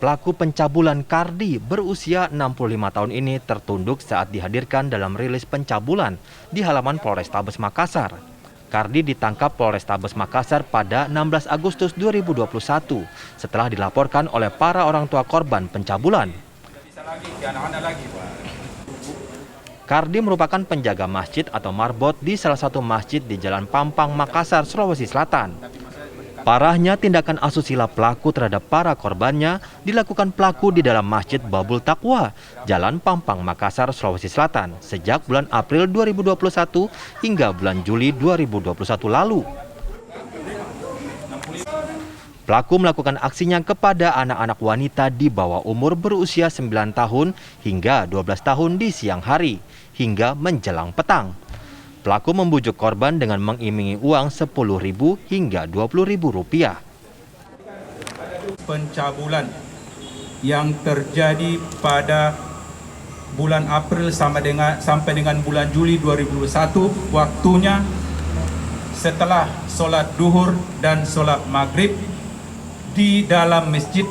pelaku pencabulan Kardi berusia 65 tahun ini tertunduk saat dihadirkan dalam rilis pencabulan di halaman Polrestabes Makassar. Kardi ditangkap Polrestabes Makassar pada 16 Agustus 2021 setelah dilaporkan oleh para orang tua korban pencabulan. Kardi merupakan penjaga masjid atau marbot di salah satu masjid di Jalan Pampang, Makassar, Sulawesi Selatan. Parahnya tindakan asusila pelaku terhadap para korbannya dilakukan pelaku di dalam Masjid Babul Taqwa, Jalan Pampang, Makassar, Sulawesi Selatan sejak bulan April 2021 hingga bulan Juli 2021 lalu. Pelaku melakukan aksinya kepada anak-anak wanita di bawah umur berusia 9 tahun hingga 12 tahun di siang hari hingga menjelang petang. Pelaku membujuk korban dengan mengiming-imingi uang Rp10.000 hingga Rp20.000. Pencabulan yang terjadi pada bulan April sampai dengan bulan Juli 2021, waktunya setelah sholat duhur dan sholat maghrib di dalam Masjid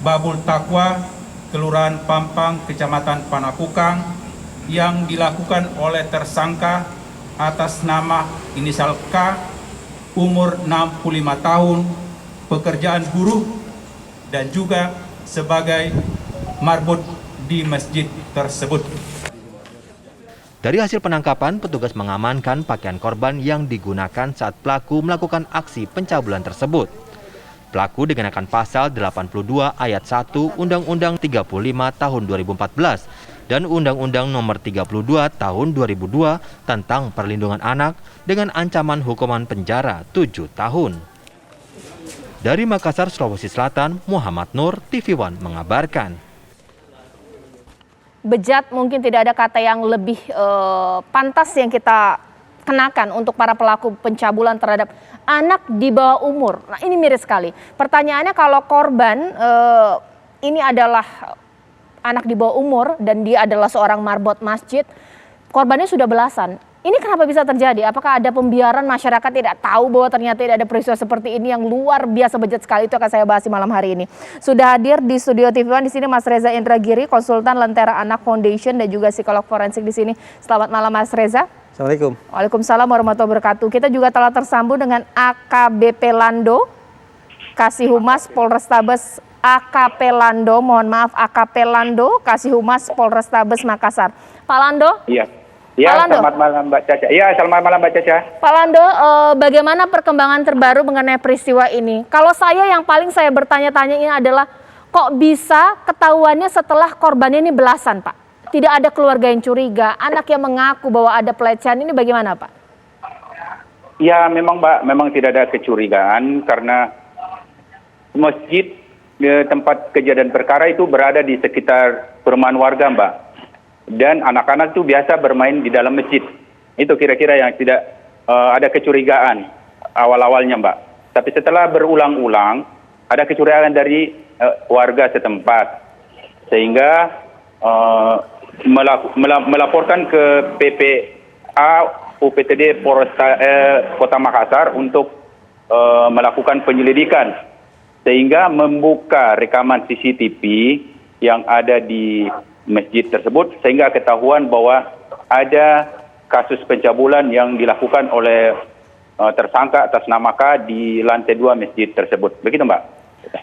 Babul Taqwa, Kelurahan Pampang, Kecamatan Panakukang, yang dilakukan oleh tersangka atas nama inisial K, umur 65 tahun, pekerjaan buruh, dan juga sebagai marbot di masjid tersebut. Dari hasil penangkapan, petugas mengamankan pakaian korban yang digunakan saat pelaku melakukan aksi pencabulan tersebut. Pelaku dikenakan pasal 82 ayat 1 Undang-Undang 35 tahun 2014 dan Undang-Undang Nomor 32 tahun 2002 tentang perlindungan anak dengan ancaman hukuman penjara 7 tahun. Dari Makassar, Sulawesi Selatan, Muhammad Nur, TV One mengabarkan. Bejat mungkin tidak ada kata yang lebih pantas yang kita kenakan untuk para pelaku pencabulan terhadap anak di bawah umur. Nah, ini miris sekali. Pertanyaannya, kalau korban ini adalah anak di bawah umur dan dia adalah seorang marbot masjid, korbannya sudah belasan. Ini kenapa bisa terjadi? Apakah ada pembiaran, masyarakat tidak tahu bahwa ternyata tidak ada peristiwa seperti ini yang luar biasa bejat sekali? Itu akan saya bahas di malam hari ini. Sudah hadir di studio TV One di sini Mas Reza Indragiri, konsultan Lentera Anak Foundation dan juga psikolog forensik di sini. Selamat malam Mas Reza. Assalamualaikum. Waalaikumsalam warahmatullahi wabarakatuh. Kita juga telah tersambung dengan AKBP Lando, Kasih Humas Polrestabes AKP Lando, mohon maaf AKP Lando, Kasih Humas Polrestabes Makassar. Pak Lando? Iya. Ya, selamat malam Mbak Caca. Iya, selamat malam Mbak Caca. Pak Lando, bagaimana perkembangan terbaru mengenai peristiwa ini? Kalau yang paling saya bertanya-tanya ini adalah kok bisa ketahuannya setelah korban ini belasan, Pak? Tidak ada keluarga yang curiga, anak yang mengaku bahwa ada pelecehan, ini bagaimana, Pak? Ya, memang Mbak, memang tidak ada kecurigaan karena masjid tempat kejadian perkara itu berada di sekitar perumahan warga, Mbak. Dan anak-anak itu biasa bermain di dalam masjid. Itu kira-kira yang tidak ada kecurigaan awal-awalnya, Mbak. Tapi setelah berulang-ulang, ada kecurigaan dari warga setempat. Sehingga melaporkan ke PPA UPTD Kota Makassar untuk melakukan penyelidikan. Sehingga membuka rekaman CCTV yang ada di masjid tersebut sehingga ketahuan bahwa ada kasus pencabulan yang dilakukan oleh tersangka atas nama K di lantai 2 masjid tersebut. Begitu, Mbak.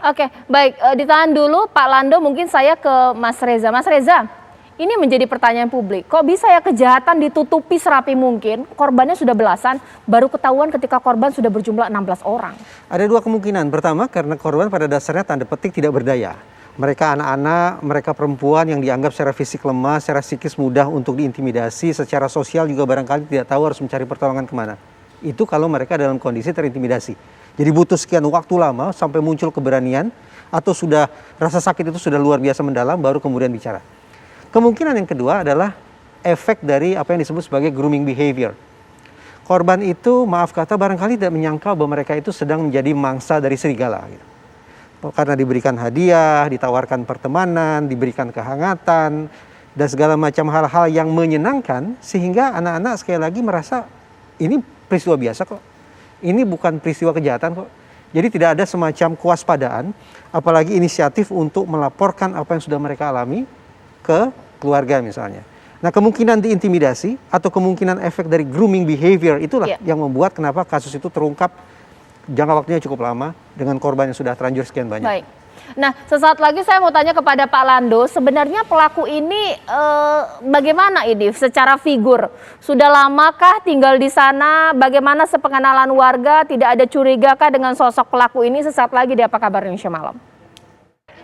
Oke, baik. Ditahan dulu Pak Lando, mungkin saya ke Mas Reza. Mas Reza, ini menjadi pertanyaan publik. Kok bisa ya kejahatan ditutupi serapi mungkin, korbannya sudah belasan, baru ketahuan ketika korban sudah berjumlah 16 orang? Ada dua kemungkinan. Pertama, karena korban pada dasarnya tanda petik tidak berdaya. Mereka anak-anak, mereka perempuan yang dianggap secara fisik lemah, secara psikis mudah untuk diintimidasi, secara sosial juga barangkali tidak tahu harus mencari pertolongan kemana. Itu kalau mereka dalam kondisi terintimidasi. Jadi butuh sekian waktu lama sampai muncul keberanian atau sudah rasa sakit itu sudah luar biasa mendalam baru kemudian bicara. Kemungkinan yang kedua adalah efek dari apa yang disebut sebagai grooming behavior. Korban itu maaf kata barangkali tidak menyangka bahwa mereka itu sedang menjadi mangsa dari serigala gitu. Karena diberikan hadiah, ditawarkan pertemanan, diberikan kehangatan, dan segala macam hal-hal yang menyenangkan, sehingga anak-anak sekali lagi merasa ini peristiwa biasa kok. Ini bukan peristiwa kejahatan kok. Jadi tidak ada semacam kewaspadaan, apalagi inisiatif untuk melaporkan apa yang sudah mereka alami ke keluarga misalnya. Nah, kemungkinan diintimidasi atau kemungkinan efek dari grooming behavior itulah yang membuat kenapa kasus itu terungkap jangka waktunya cukup lama dengan korban yang sudah terlanjur sekian banyak. Baik. Nah, sesaat lagi saya mau tanya kepada Pak Lando, sebenarnya pelaku ini bagaimana ini secara figur? Sudah lamakah tinggal di sana? Bagaimana sepengenalan warga? Tidak ada curigakah dengan sosok pelaku ini? Sesaat lagi di Apa Kabar Indonesia Malam.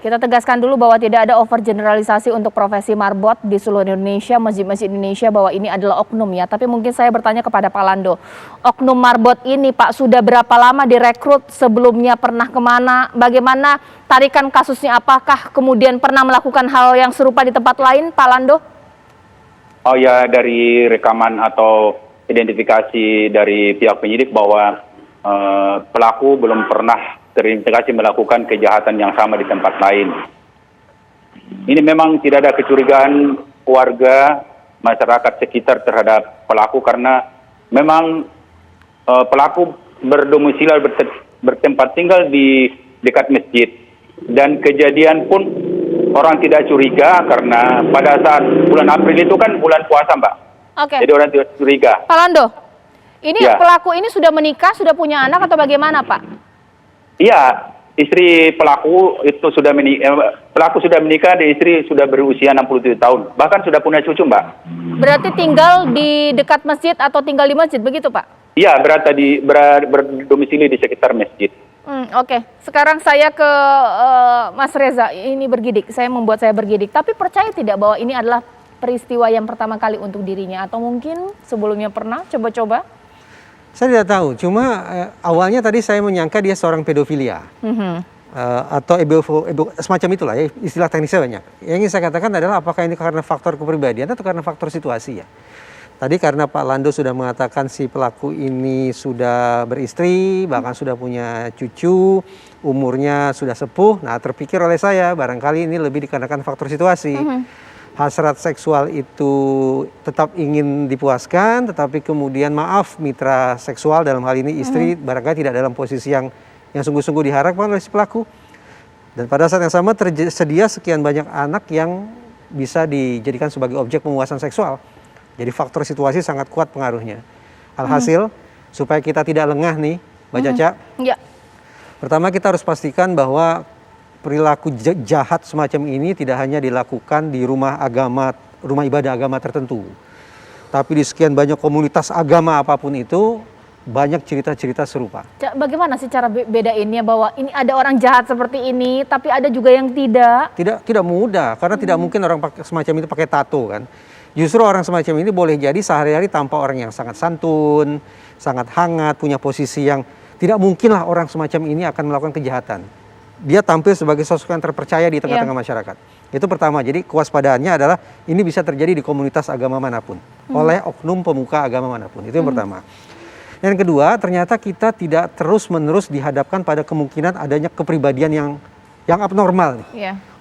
Kita tegaskan dulu bahwa tidak ada overgeneralisasi untuk profesi marbot di seluruh Indonesia, masjid-masjid Indonesia, bahwa ini adalah oknum ya. Tapi mungkin saya bertanya kepada Pak Lando, oknum marbot ini Pak sudah berapa lama direkrut, sebelumnya pernah kemana, bagaimana tarikan kasusnya, apakah kemudian pernah melakukan hal yang serupa di tempat lain Pak Lando? Oh ya, dari rekaman atau identifikasi dari pihak penyidik bahwa pelaku belum pernah terindikasi melakukan kejahatan yang sama di tempat lain. Ini memang tidak ada kecurigaan warga, masyarakat sekitar terhadap pelaku karena memang pelaku berdomisili bertempat tinggal di dekat masjid. Dan kejadian pun orang tidak curiga karena pada saat bulan April itu kan bulan puasa, Mbak. Oke. Jadi orang tidak curiga. Pak Lando, ini pelaku ini sudah menikah, sudah punya anak atau bagaimana Pak? Iya, istri pelaku itu sudah pelaku sudah menikah dan istri sudah berusia 67 tahun. Bahkan sudah punya cucu, Mbak. Berarti tinggal di dekat masjid atau tinggal di masjid, begitu Pak? Iya, berdomisili di sekitar masjid. Oke. Sekarang saya ke Mas Reza, ini bergidik, membuat saya bergidik. Tapi percaya tidak bahwa ini adalah peristiwa yang pertama kali untuk dirinya? Atau mungkin sebelumnya pernah coba-coba? Saya tidak tahu, cuma awalnya tadi saya menyangka dia seorang pedofilia. Atau semacam itulah ya, istilah teknisnya banyak. Yang ingin saya katakan adalah apakah ini karena faktor kepribadian atau karena faktor situasi ya. Tadi karena Pak Lando sudah mengatakan si pelaku ini sudah beristri, bahkan sudah punya cucu, umurnya sudah sepuh. Nah, terpikir oleh saya barangkali ini lebih dikarenakan faktor situasi. Hasrat seksual itu tetap ingin dipuaskan, tetapi kemudian maaf mitra seksual dalam hal ini istri barangkali tidak dalam posisi yang sungguh-sungguh diharapkan oleh si pelaku. Dan pada saat yang sama tersedia sekian banyak anak yang bisa dijadikan sebagai objek pemuasan seksual. Jadi faktor situasi sangat kuat pengaruhnya. Alhasil supaya kita tidak lengah nih, Mbak Caca. Pertama kita harus pastikan bahwa perilaku jahat semacam ini tidak hanya dilakukan di rumah ibadah agama tertentu. Tapi di sekian banyak komunitas agama apapun itu, banyak cerita-cerita serupa. Bagaimana sih cara bedainnya bahwa ini ada orang jahat seperti ini, tapi ada juga yang tidak? Tidak mudah, karena tidak mungkin orang semacam itu pakai tato kan. Justru orang semacam ini boleh jadi sehari-hari tanpa orang yang sangat santun, sangat hangat, punya posisi yang tidak mungkinlah orang semacam ini akan melakukan kejahatan. Dia tampil sebagai sosok yang terpercaya di tengah-tengah masyarakat. Itu pertama, jadi kewaspadaannya adalah ini bisa terjadi di komunitas agama manapun, oleh oknum pemuka agama manapun, itu yang pertama. Yang kedua, ternyata kita tidak terus-menerus dihadapkan pada kemungkinan adanya kepribadian yang abnormal.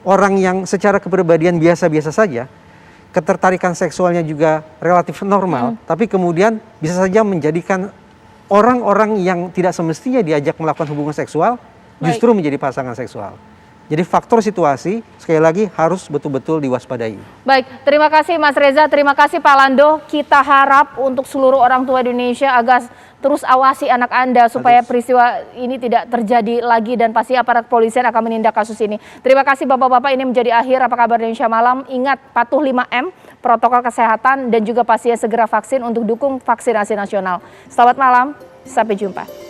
Orang yang secara kepribadian biasa-biasa saja, ketertarikan seksualnya juga relatif normal, tapi kemudian bisa saja menjadikan orang-orang yang tidak semestinya diajak melakukan hubungan seksual, justru menjadi pasangan seksual. Jadi faktor situasi, sekali lagi harus betul-betul diwaspadai. Baik, terima kasih Mas Reza, terima kasih Pak Lando. Kita harap untuk seluruh orang tua di Indonesia agar terus awasi anak Anda supaya peristiwa ini tidak terjadi lagi dan pasti aparat kepolisian akan menindak kasus ini. Terima kasih Bapak-Bapak, ini menjadi akhir Apa Kabar Indonesia Malam. Ingat, patuh 5M, protokol kesehatan dan juga pastinya segera vaksin untuk dukung vaksinasi nasional. Selamat malam, sampai jumpa.